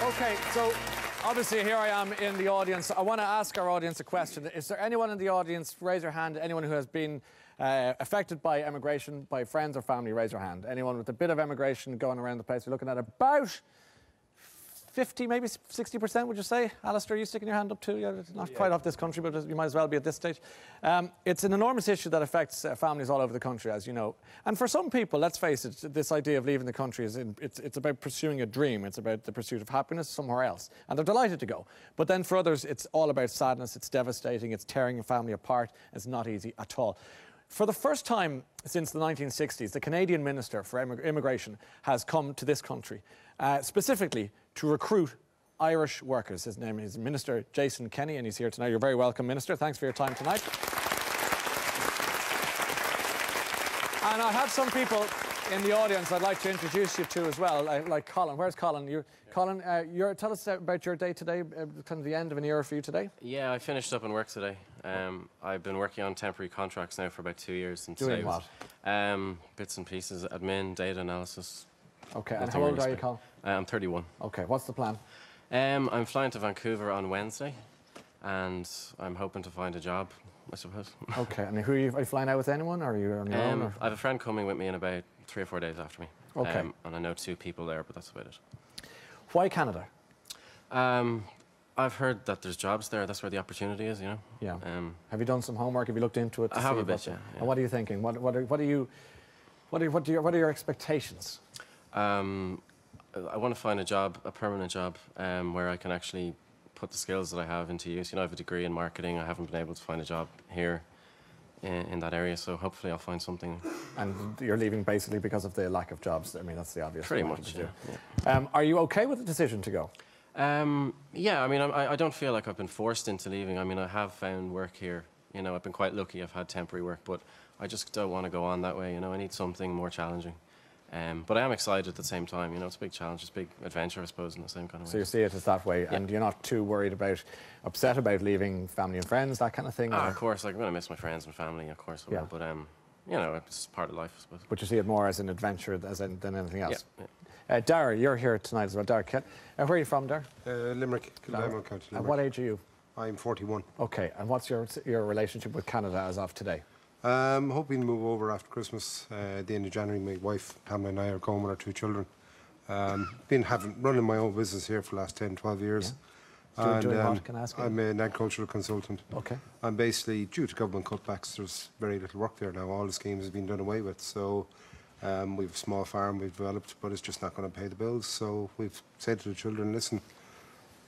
Okay, so obviously here I am in the audience. I want to ask our audience a question. Is there anyone in the audience, raise your hand, anyone who has been affected by emigration, by friends or family, raise your hand. Anyone with a bit of emigration going around the place? We're looking at about 50, maybe 60%, would you say? Alistair, are you sticking your hand up too? Yeah, not quite off this country, but you might as well be at this stage. It's an enormous issue that affects families all over the country, as you know. And for some people, let's face it, this idea of leaving the country it's about pursuing a dream. It's about the pursuit of happiness somewhere else. And they're delighted to go. But then for others, it's all about sadness. It's devastating. It's tearing a family apart. It's not easy at all. For the first time since the 1960s, the Canadian Minister for Immigration has come to this country, specifically to recruit Irish workers. His name is Minister Jason Kenney, and he's here tonight. You're very welcome, Minister. Thanks for your time tonight. And I have some people in the audience I'd like to introduce you to as well, like Colin. Where's Colin? Colin, tell us about your day today, kind of the end of an era for you today. Yeah, I finished up in work today. I've been working on temporary contracts now for about 2 years. And doing what? Bits and pieces, admin, data analysis. Okay, and how old are you, Colin? I'm 31. Okay, what's the plan? I'm flying to Vancouver on Wednesday, and I'm hoping to find a job, I suppose. Okay, and are you flying out with anyone, or are you on your own? Or? I have a friend coming with me in about 3 or 4 days after me. Okay. And I know 2 people there, but that's about it. Why Canada? I've heard that there's jobs there. That's where the opportunity is, you know. Yeah. Have you done some homework? Have you looked into it? I have a bit, yeah. And what are you thinking? What are your expectations? I want to find a job, a permanent job, where I can actually put the skills that I have into use. You know, I have a degree in marketing. I haven't been able to find a job here in that area, so hopefully I'll find something. And you're leaving basically because of the lack of jobs? I mean, that's the obvious. Pretty much, yeah. Are you okay with the decision to go? Yeah, I mean, I don't feel like I've been forced into leaving. I mean, I have found work here. You know, I've been quite lucky. I've had temporary work, but I just don't want to go on that way. You know, I need something more challenging. But I am excited at the same time. You know, it's a big challenge, it's a big adventure, I suppose, in the same kind of way. So you see it as that way, yeah. And you're not too worried about, upset about leaving family and friends, that kind of thing? Of course, like, I'm going to miss my friends and family, of course I will. But, you know, it's part of life, I suppose. But you see it more as an adventure than anything else? Yeah. Dara, you're here tonight as well. Dara, where are you from, Dara? Limerick, County Limerick. And what age are you? I'm 41. Okay, and what's your relationship with Canada as of today? Hoping to move over after Christmas. At the end of January, my wife, Pamela, and I are going with our 2 children. Running my own business here for the last 10, 12 years. Yeah. Doing what, can I ask you? I'm an agricultural consultant. Okay. And basically, due to government cutbacks, there's very little work there now. All the schemes have been done away with. So we have a small farm we've developed, but it's just not going to pay the bills. So we've said to the children, listen,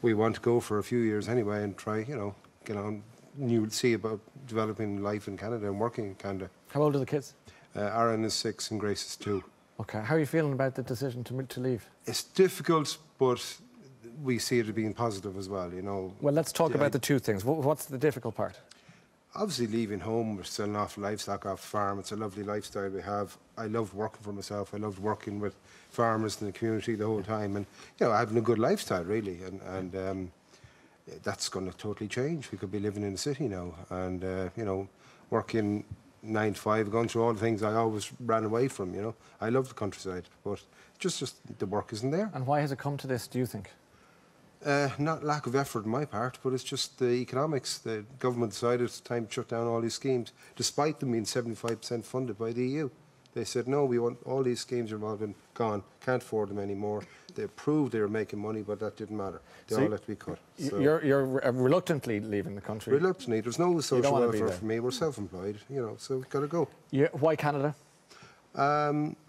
we want to go for a few years anyway and try, you know, get on. You see about developing life in Canada and working in Canada. How old are the kids? Aaron is 6 and Grace is 2. Okay. How are you feeling about the decision to leave? It's difficult, but we see it as being positive as well, you know. Well, let's talk about the 2 things. What's the difficult part? Obviously, leaving home, we're selling off livestock off the farm. It's a lovely lifestyle we have. I loved working for myself. I loved working with farmers in the community the whole time. And, you know, having a good lifestyle, really. And that's going to totally change. We could be living in the city now and, you know, working 9 to 5, going through all the things I always ran away from, you know. I love the countryside, but just the work isn't there. And why has it come to this, do you think? Not lack of effort on my part, but it's just the economics. The government decided it's time to shut down all these schemes, despite them being 75% funded by the EU. They said, no, we want all these schemes are all been gone, can't afford them anymore. They proved they were making money, but that didn't matter. They all had to be cut. So you're reluctantly leaving the country? Reluctantly. There's no social welfare for me. We're self-employed, you know, so we've got to go. Why Canada?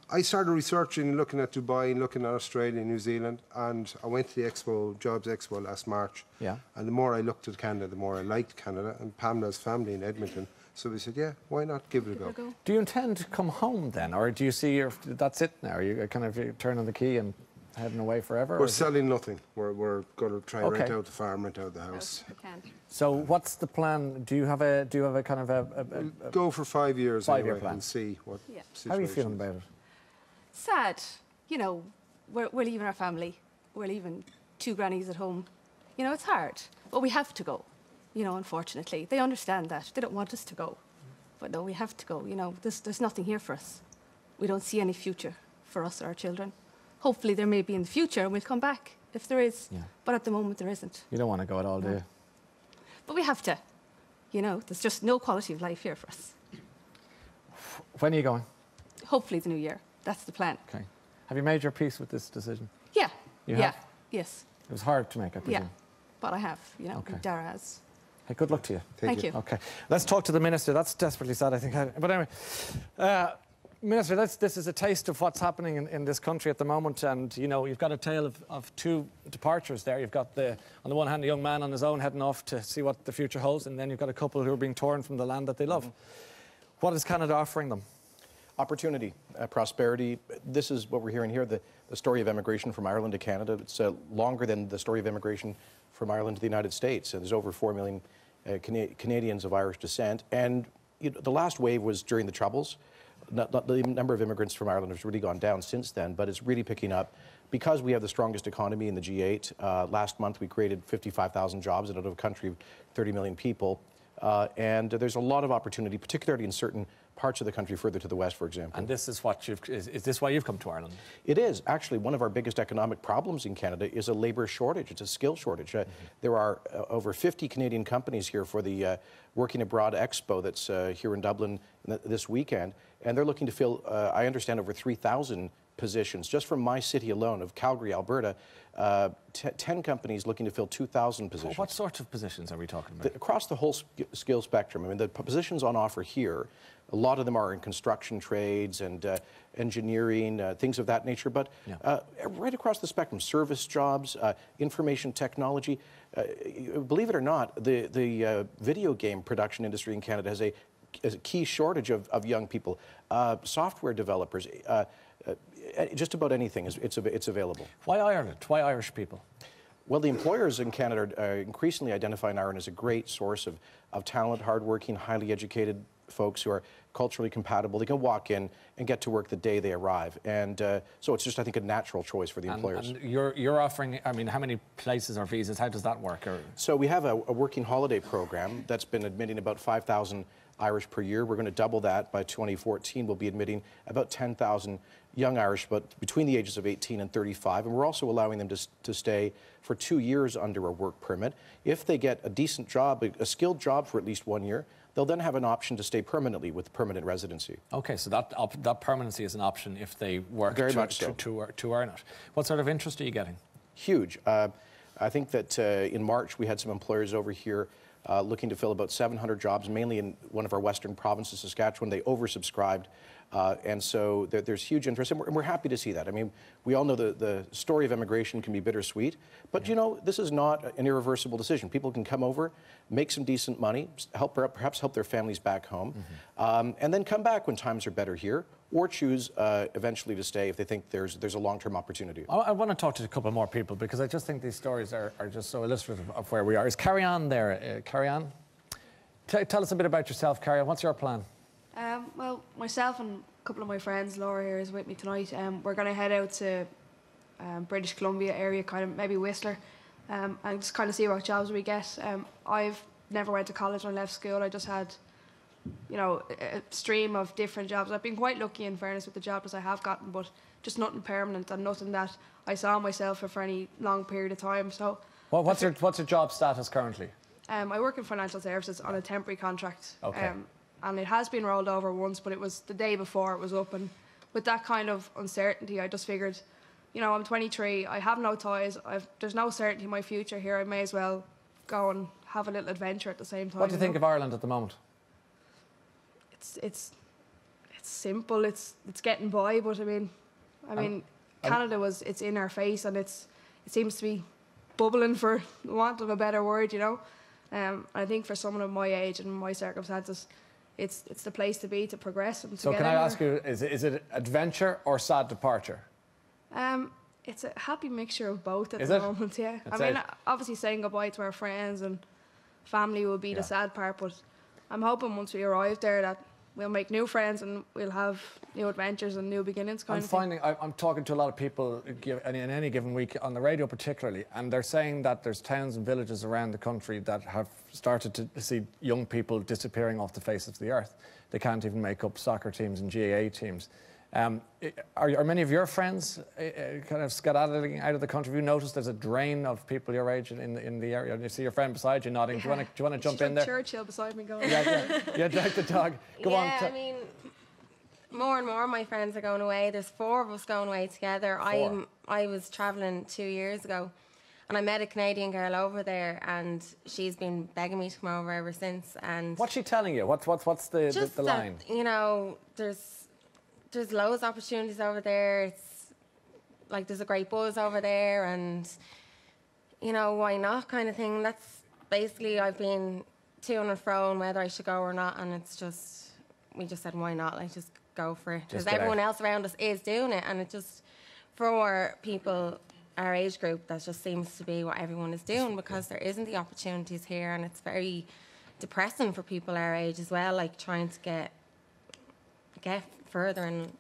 I started researching, looking at Dubai, looking at Australia and New Zealand, and I went to the Expo, Jobs Expo last March. Yeah. And the more I looked at Canada, the more I liked Canada, and Pamela's family in Edmonton. So we said, yeah, why not give it a go? Do you intend to come home then, or do you see that's it now? Are you kind of turning the key and heading away forever? We're selling nothing. We're going to try and rent out the farm, rent out the house. So what's the plan? Do you have a kind of a go for 5 years 5-year plan and see what situation. How are you feeling about it? Sad. You know, we're leaving our family. We're leaving 2 grannies at home. You know, it's hard, but we have to go. You know, unfortunately. They understand that. They don't want us to go. But no, we have to go. You know, there's nothing here for us. We don't see any future for us or our children. Hopefully there may be in the future and we'll come back. if there is. Yeah. But at the moment, there isn't. You don't want to go at all, do you? But we have to. You know, there's just no quality of life here for us. When are you going? Hopefully the new year. That's the plan. Okay. Have you made your peace with this decision? Yeah. You yeah. have? Yes. It was hard to make, I presume. Yeah. But I have, you know, Okay. Dara has. Hey, good luck to you. Thank you. Okay. Let's talk to the Minister. That's desperately sad, I think. But anyway, Minister, this is a taste of what's happening in this country at the moment. And, you know, you've got a tale of two departures there. You've got, on the one hand, a young man on his own heading off to see what the future holds. And then you've got a couple who are being torn from the land that they love. What is Canada offering them? Opportunity, prosperity. This is what we're hearing here, the story of emigration from Ireland to Canada. It's longer than the story of emigration from Ireland to the United States. There's over 4 million Canadians of Irish descent. And you know, the last wave was during the Troubles. The number of immigrants from Ireland has really gone down since then, but it's really picking up. Because we have the strongest economy in the G8, last month we created 55,000 jobs out of a country of 30 million people. And there's a lot of opportunity, particularly in certain parts of the country further to the west, for example. And this is what is this why you've come to Ireland? It is. Actually, one of our biggest economic problems in Canada is a labour shortage. It's a skill shortage. There are over 50 Canadian companies here for the Working Abroad Expo that's here in Dublin this weekend. And they're looking to fill, I understand, over 3,000 positions. Just from my city alone of Calgary, Alberta, 10 companies looking to fill 2,000 positions. What sort of positions are we talking about? Across the whole skill spectrum. I mean, the positions on offer here, a lot of them are in construction trades and engineering, things of that nature, but right across the spectrum, service jobs, information technology. Believe it or not, the video game production industry in Canada has a key shortage of young people, software developers, just about anything it's available. Why Ireland? Why Irish people? Well, the employers in Canada are increasingly identifying Ireland as a great source of talent, hardworking, highly educated folks who are culturally compatible. They can walk in and get to work the day they arrive. And so it's just, I think, a natural choice for the employers. And you're offering, I mean, how many places or visas? How does that work? So we have a working holiday program that's been admitting about 5,000 Irish per year. We're going to double that by 2014. We'll be admitting about 10,000 young Irish, but between the ages of 18 and 35. And we're also allowing them to stay for 2 years under a work permit. If they get a decent job, a skilled job for at least 1 year, they'll then have an option to stay permanently with permanent residency. Okay, so that permanency is an option if they work Very much so. to earn it. What sort of interest are you getting? Huge. I think that in March we had some employers over here looking to fill about 700 jobs, mainly in one of our western provinces, Saskatchewan. They oversubscribed. And so there's huge interest, and we're happy to see that. I mean, we all know the story of immigration can be bittersweet, but you know, this is not an irreversible decision. People can come over, make some decent money, perhaps help their families back home, and then come back when times are better here, or choose eventually to stay if they think there's a long-term opportunity. I want to talk to a couple more people because I just think these stories are just so illustrative of where we are. Is Carrie Ann there? Carrie Ann? Tell us a bit about yourself, Carrie Ann. What's your plan? Well, myself and a couple of my friends, Laura here is with me tonight. We're going to head out to British Columbia area, kind of maybe Whistler, and just kind of see what jobs we get. I've never went to college when I left school. I just had, you know, a stream of different jobs. I've been quite lucky, in fairness, with the jobs I have gotten, but just nothing permanent and nothing that I saw myself for any long period of time. So, well, what's your job status currently? I work in financial services on a temporary contract. Okay. And it has been rolled over once, but it was the day before it was up. And with that kind of uncertainty, I just figured, you know, I'm 23, I have no ties, there's no certainty in my future here. I may as well go and have a little adventure at the same time. What do you think of Ireland at the moment? It's simple. It's getting by, but I mean, Canada it's in our face, and it seems to be bubbling, for want of a better word, you know. I think for someone of my age and my circumstances, it's the place to be to progress and to So get can I anywhere. ask you, is it adventure or sad departure? It's a happy mixture of both at Is the it? moment, yeah. That's I mean, it. obviously saying goodbye to our friends and family will be the sad part, but I'm hoping once we arrive there that we'll make new friends and we'll have new adventures and new beginnings kind of thing. I'm talking to a lot of people in any given week, on the radio particularly, and they're saying that there's towns and villages around the country that have started to see young people disappearing off the face of the earth. They can't even make up soccer teams and GAA teams. Are many of your friends kind of skedaddling out of the country? Have you noticed there's a drain of people your age in the area? You see your friend beside you nodding. Yeah. Do you want to jump in there? Churchill beside me going. Yeah, drag the dog. Go on. I mean, more and more of my friends are going away. There's 4 of us going away together. I was travelling 2 years ago, and I met a Canadian girl over there, and she's been begging me to come over ever since. And what's she telling you? What's the line? That, you know, there's loads of opportunities over there. It's like there's a great buzz over there, and you know, why not kind of thing. That's basically, I've been to and fro on whether I should go or not, and it's just, we just said why not, like just go for it, because everyone else around us is doing it, and it just, for people our age group, that just seems to be what everyone is doing, because there isn't the opportunities here, and it's very depressing for people our age as well, like trying to get further in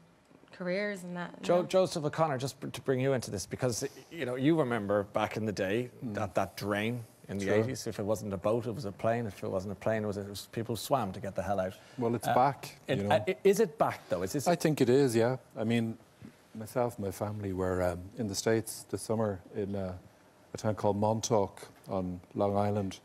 careers and that. Joseph O'Connor, just to bring you into this, because you know, you remember back in the day that drain in the 80s. If it wasn't a boat, it was a plane. If it wasn't a plane, it was people swam to get the hell out. Well, it's back. You know. Is it back though? I think it is. Yeah. I mean, myself and my family were in the States this summer in a town called Montauk on Long Island.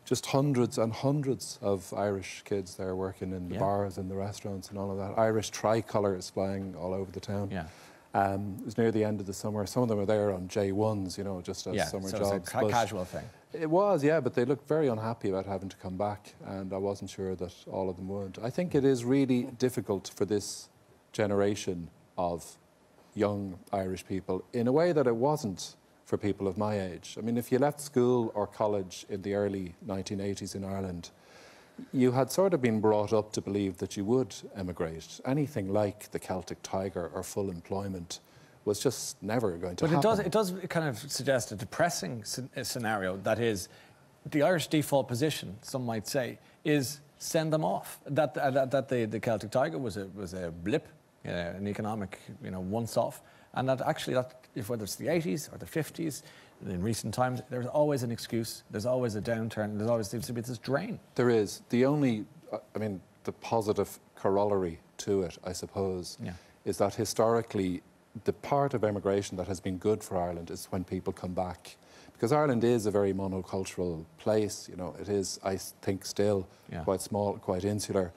Just hundreds and hundreds of Irish kids there working in the bars and the restaurants and all of that. Irish tricolours flying all over the town. Yeah. It was near the end of the summer. Some of them were there on J1s, you know, just as summer jobs. It's a casual thing. It was, yeah, but they looked very unhappy about having to come back, and I wasn't sure that all of them would. I think it is really difficult for this generation of young Irish people in a way that it wasn't for people of my age. I mean, if you left school or college in the early 1980s in Ireland, you had sort of been brought up to believe that you would emigrate. Anything like the Celtic Tiger or full employment was just never going to happen. But it does kind of suggest a depressing scenario. That is, the Irish default position, some might say, is send them off. That the Celtic Tiger was a blip, an economic, once-off, and that actually, whether it's the 80s or the 50s, in recent times, there's always an excuse. There's always a downturn. There's always seems to be this drain. There is. The only, the positive corollary to it, I suppose, is that historically, the part of emigration that has been good for Ireland is when people come back. Because Ireland is a very monocultural place. It is, I think, still quite small, quite insular.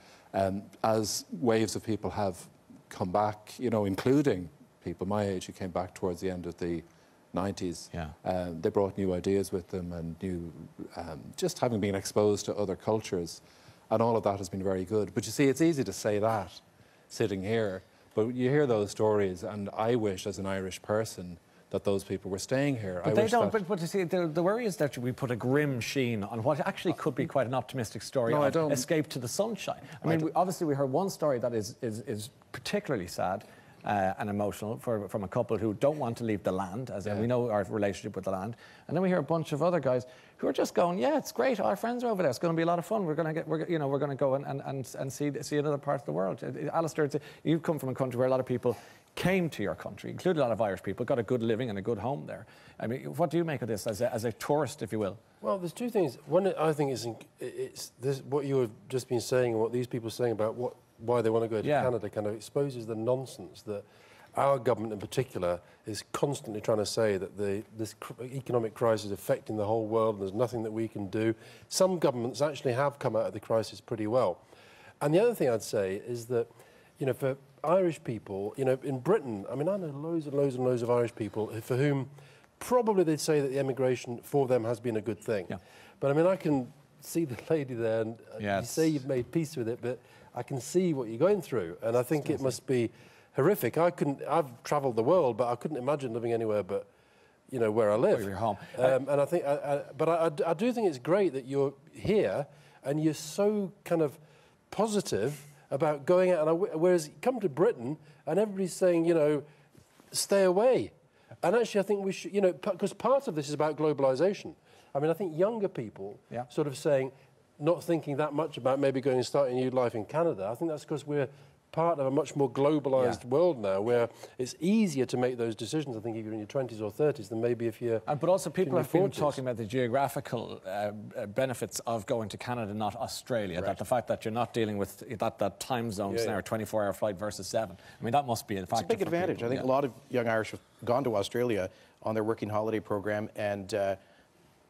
As waves of people have come back, including people my age who came back towards the end of the 90s. They brought new ideas with them and new, just having been exposed to other cultures, and all of that has been very good. But you see, it's easy to say that sitting here, but you hear those stories, and I wish, as an Irish person, that those people were staying here. But they don't. But you see, the worry is that we put a grim sheen on what actually could be quite an optimistic story of escape to the sunshine. I mean, obviously, we heard one story that is particularly sad. And emotional from a couple who don't want to leave the land, as we know our relationship with the land. And then we hear a bunch of other guys who are just going, yeah, it's great. Our friends are over there. It's going to be a lot of fun. We're going to go and see another part of the world. Alistair, you've come from a country where a lot of people came to your country, including a lot of Irish people, got a good living and a good home there. I mean, what do you make of this as a tourist, if you will? Well, there's two things. One, I think it's this, what you have just been saying and what these people are saying about why they want to go to Canada kind of exposes the nonsense that our government in particular is constantly trying to say that this economic crisis is affecting the whole world and there's nothing that we can do. Some governments actually have come out of the crisis pretty well. And the other thing I'd say is that, for Irish people, in Britain, I mean, I know loads and loads and loads of Irish people for whom probably they'd say that the emigration for them has been a good thing. But I mean, I can see the lady there and you say you've made peace with it, but I can see what you're going through, and I think it must be horrific. I've travelled the world, but I couldn't imagine living anywhere but, where I live. Your home. And I think, but I do think it's great that you're here and you're so kind of positive about going out. And whereas you come to Britain and everybody's saying, stay away. And actually, I think we should, because part of this is about globalisation. I mean, I think younger people sort of saying, not thinking that much about maybe going and starting a new life in Canada. I think that's because we're part of a much more globalised world now, where it's easier to make those decisions, I think, if you're in your 20s or 30s, than maybe if you're but also people have been talking about the geographical benefits of going to Canada, not Australia, that the fact that you're not dealing with that time zones now, 24-hour flight versus 7. I mean, that must be a factor. It's a big advantage. People. I think a lot of young Irish have gone to Australia on their working holiday program, and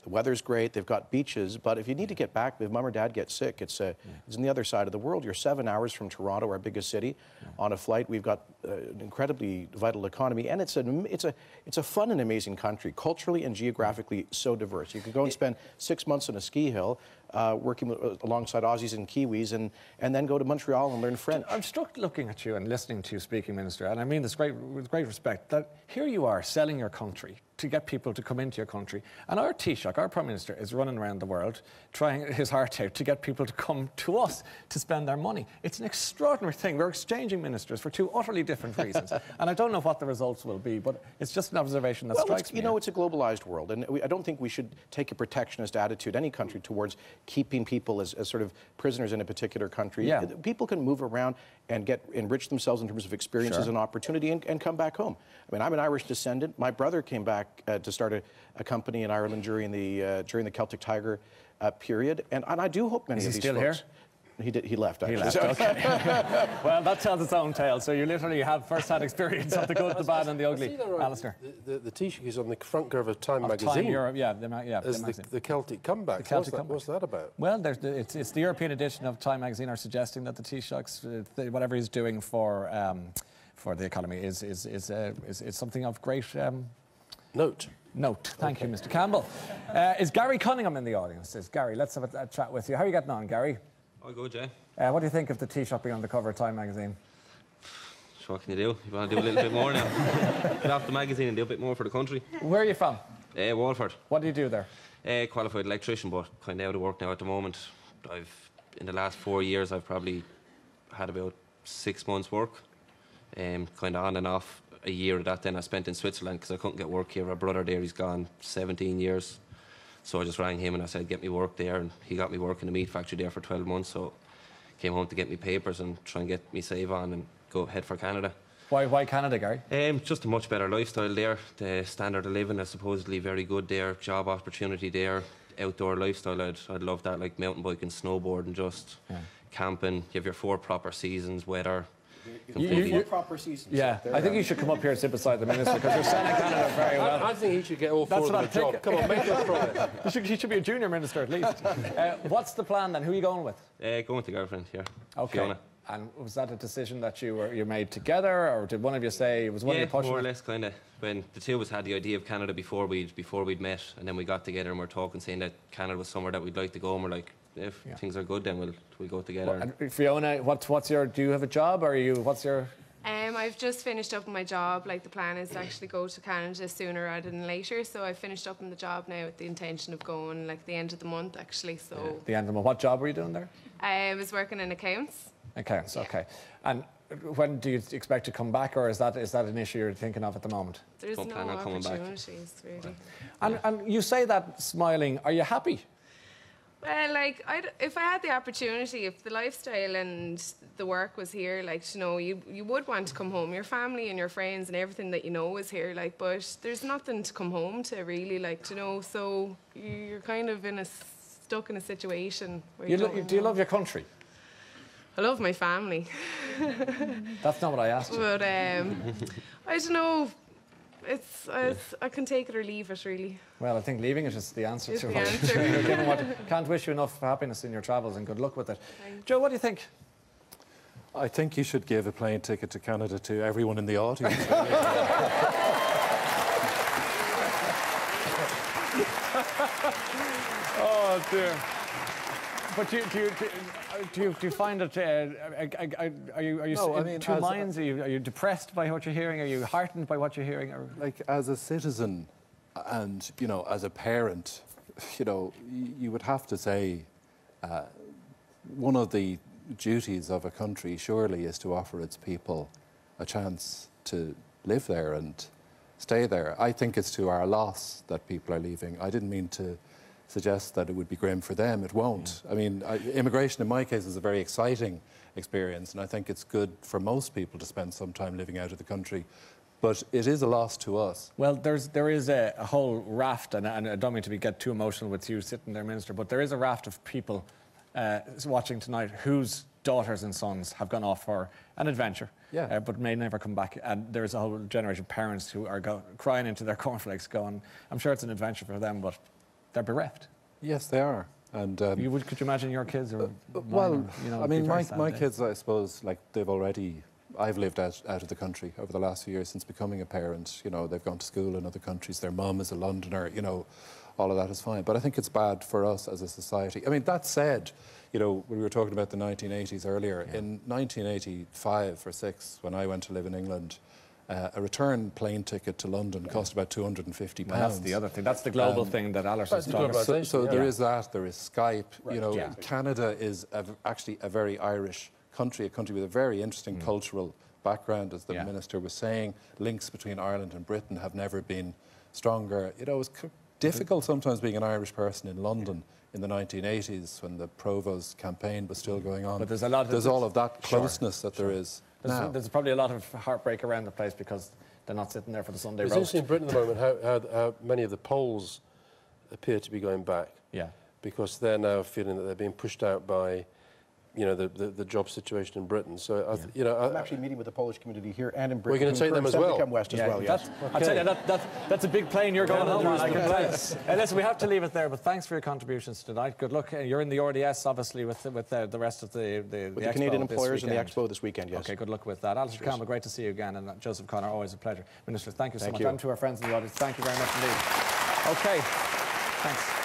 the weather's great, they've got beaches, but if you need to get back, if mum or dad gets sick, it's on the other side of the world. You're 7 hours from Toronto, our biggest city, on a flight. We've got an incredibly vital economy, and it's a fun and amazing country, culturally and geographically so diverse. You could go and spend 6 months on a ski hill, working alongside Aussies and Kiwis, and then go to Montreal and learn French. I'm struck looking at you and listening to you speaking, Minister, and I mean this with great respect, that here you are selling your country to get people to come into your country. And our Taoiseach, our Prime Minister, is running around the world trying his heart out to get people to come to us to spend their money. It's an extraordinary thing. We're exchanging ministers for two utterly different reasons. And I don't know what the results will be, but it's just an observation that strikes me. You know, it's a globalised world, and I don't think we should take a protectionist attitude, any country, towards keeping people as sort of prisoners in a particular country. Yeah. People can move around and enrich themselves in terms of experiences and opportunity and come back home. I mean, I'm an Irish descendant. My brother came back to start a company in Ireland during the Celtic Tiger period, and I do hope many of these still folks... here? He left, actually. He left, okay. Well, that tells its own tale. So you literally have first-hand experience of the good, the bad and the ugly. Alistair. The Taoiseach is on the front cover of Time magazine. Time Europe, as the Celtic comeback. What's that about? Well, it's the European edition of Time magazine are suggesting that the Taoiseach's, whatever he's doing for the economy is something of great... Note. Thank you, Mr. Campbell. Is Gary Cunningham in the audience? Gary, let's have a chat with you. How are you getting on, Gary? All good, Jay. What do you think of the Taoiseach being on the cover of Time magazine? So what can you do? You want to do a little bit more now. Get off the magazine and do a bit more for the country. Where are you from? Walford. What do you do there? Qualified electrician, but kind of out of work now at the moment. In the last 4 years, I've probably had about 6 months' work, kind of on and off. A year of that then I spent in Switzerland because I couldn't get work here. My brother there, he's gone 17 years. So I just rang him and I said, get me work there. And he got me work in the meat factory there for 12 months. So came home to get me papers and try and get me save on and go head for Canada. Why Canada, Gary? Just a much better lifestyle there. The standard of living is supposedly very good there. Job opportunity there. Outdoor lifestyle, I'd love that, like mountain biking, snowboarding, just camping. You have your 4 proper seasons, weather. Four proper seasons. Yeah, I think you should come up here and sit beside the minister because you're selling Canada very well. I think he should get all 4 of the job. Come on, make us try it. He should be a junior minister at least. What's the plan then? Who are you going with? Going with the girlfriend here. Okay. Fiona. And was that a decision that you made together, or did one of you say, was one of you pushing? More or less, kind of. When the two of us had the idea of Canada before we'd met, and then we got together and we're talking, saying that Canada was somewhere that we'd like to go, and we're like, if things are good, then we'll go together. And Fiona, do you have a job, or what's your? I've just finished up my job. Like, the plan is to actually go to Canada sooner rather than later. So I finished up in the job now with the intention of going like the end of the month, actually. So the end of the month. What job were you doing there? I was working in accounts. Accounts, okay. And when do you expect to come back, or is that an issue you're thinking of at the moment? There's no opportunities, really. And you say that smiling. Are you happy? Well, like, if I had the opportunity, if the lifestyle and the work was here, like, you know, you would want to come home. Your family and your friends and everything that you know is here, like, but there's nothing to come home to, really, like, you know, so you're kind of stuck in a situation where do you love your country? I love my family. That's not what I asked you. But, I don't know. I can take it or leave it, really. Well, I think leaving it is the answer it's to the what answer. given can't wish you enough happiness in your travels, and good luck with it. Thanks. Joe, what do you think? I think you should give a plane ticket to Canada to everyone in the audience. Oh dear. But do you find it? Are you in two minds? Are you depressed by what you're hearing? Are you heartened by what you're hearing? Or? Like, as a citizen, and as a parent, you would have to say one of the duties of a country surely is to offer its people a chance to live there and stay there. I think it's to our loss that people are leaving. I didn't mean to suggest that it would be grim for them. It won't. I mean, immigration in my case is a very exciting experience. And I think it's good for most people to spend some time living out of the country. But it is a loss to us. Well, there is a whole raft, and I don't mean to get too emotional with you sitting there, Minister, but there is a raft of people watching tonight whose daughters and sons have gone off for an adventure, but may never come back. And there's a whole generation of parents who are crying into their cornflakes going, I'm sure it's an adventure for them, but they're bereft. Yes, they are. And could you imagine your kids? Well, I mean, my kids, I suppose, like I've lived out of the country over the last few years since becoming a parent. You know, they've gone to school in other countries. Their mum is a Londoner. You know, all of that is fine. But I think it's bad for us as a society. I mean, that said, you know, we were talking about the 1980s earlier. Yeah. In 1985 or 6, when I went to live in England, a return plane ticket to London cost about £250. Well, that's the other thing. That's the global thing that Alison's talking about. So there is that. There is Skype. Right. You know, Canada is actually a very Irish country, a country with a very interesting cultural background, as the Minister was saying. Links between Ireland and Britain have never been stronger. You know, it was difficult sometimes being an Irish person in London in the 1980s when the Provost campaign was still going on. But there's all of that closeness that there is now. There's probably a lot of heartbreak around the place because they're not sitting there for the Sunday roast. It's interesting in Britain at the moment how many of the Poles appear to be going back. Yeah. Because they're now feeling that they're being pushed out by, you know, the job situation in Britain. So, you know, I'm actually meeting with the Polish community here and in Britain. We're going to take them as well. Come west as well, yes. I'll tell you, that's a big plane you're going home on, I can tell you. Listen, we have to leave it there, but thanks for your contributions tonight. Good luck. You're in the RDS, obviously, with the rest of the with the Canadian employers and the Expo this weekend, yes. Okay, good luck with that. Alistair Campbell, great to see you again, and Joseph Connor, always a pleasure. Minister, thank you so much. And to our friends in the audience, thank you very much indeed. Okay, thanks.